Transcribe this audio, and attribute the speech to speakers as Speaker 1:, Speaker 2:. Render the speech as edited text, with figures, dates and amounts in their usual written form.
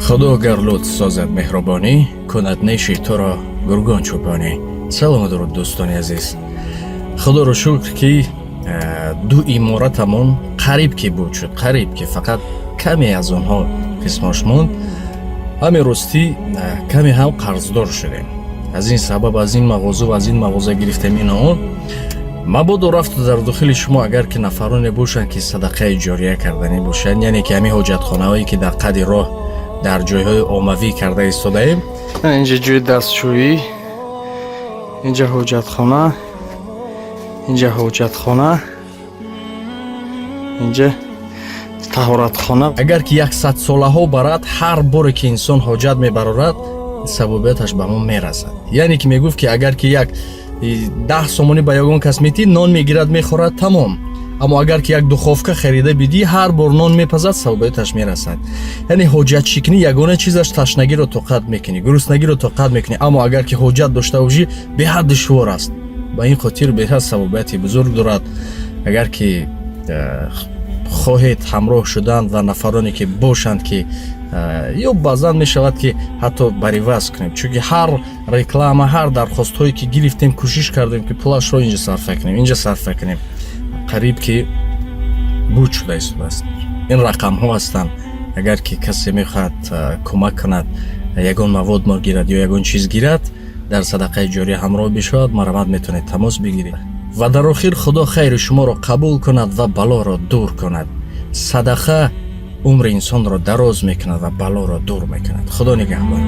Speaker 1: خدا گر لطف سازد مهربانی کند نیشی تو را گرگان چوبانی. سلام و درود دوستان عزیز. خدا رو شکر که دو امارتمون قریب که بود شد، قریب که فقط کمی از اونها قسماش موند. همین راستی کمی هم قرضدار شدیم. از این سبب از این مغازه و از این مغازه گرفتیم اینا. مبادا رفت در داخل شما اگر که نفرانی باشن که صدقه جاریه کردنی باشن، یعنی که همین حاجتخانه هایی که در قد راه در جایهای عمومی کرده ایستاده ایم. اینجا جوی دستشویی، اینجا حاجتخانه، اینجا حاجتخانه، اینجا طهارتخانه. اگر که 100 ساله ها برد، هر بار که انسان حاجت میبرد سببیتش به ما میرسد. یعنی که میگفت که اگر که یک 10 سومونی به یگان کس میتی نان میگیرد میخورد تمام، اما اگر که یک دخوفکه خریده بدی هر بار نان میپزد سببیتش میرسد. یعنی حاجت شکنی یگانه چیزش تشنگی رو طاقت میکنی، گرسنگی رو طاقت میکنی، اما اگر که حاجت داشته باشی به حد دشوار است. با این خاطر به حد سببیتی بزرگ دارد. اگر که خواهید همراه شدن و نفرانی که باشند که یا بعضا می شود که حتی بریوز کنیم، چون هر رکلام، هر درخواست هایی که گرفتیم کوشش کردیم که پولش رو اینجا صرف کنیم، اینجا صرف کنیم. قریب که بود شده است. این رقم ها هستند. اگر که کسی میخواد کمک کند، یگان مواد ما گیرد یا یگان چیز گیرد، در صدقه جاریه همراه بشود، مرامت میتونید تماس بگیرید. و در آخر خدا خیر شما را قبول کند و بلا را دور کند. صدقه عمر انسان را دراز میکند و بلا را دور میکند. خدا نگهدار.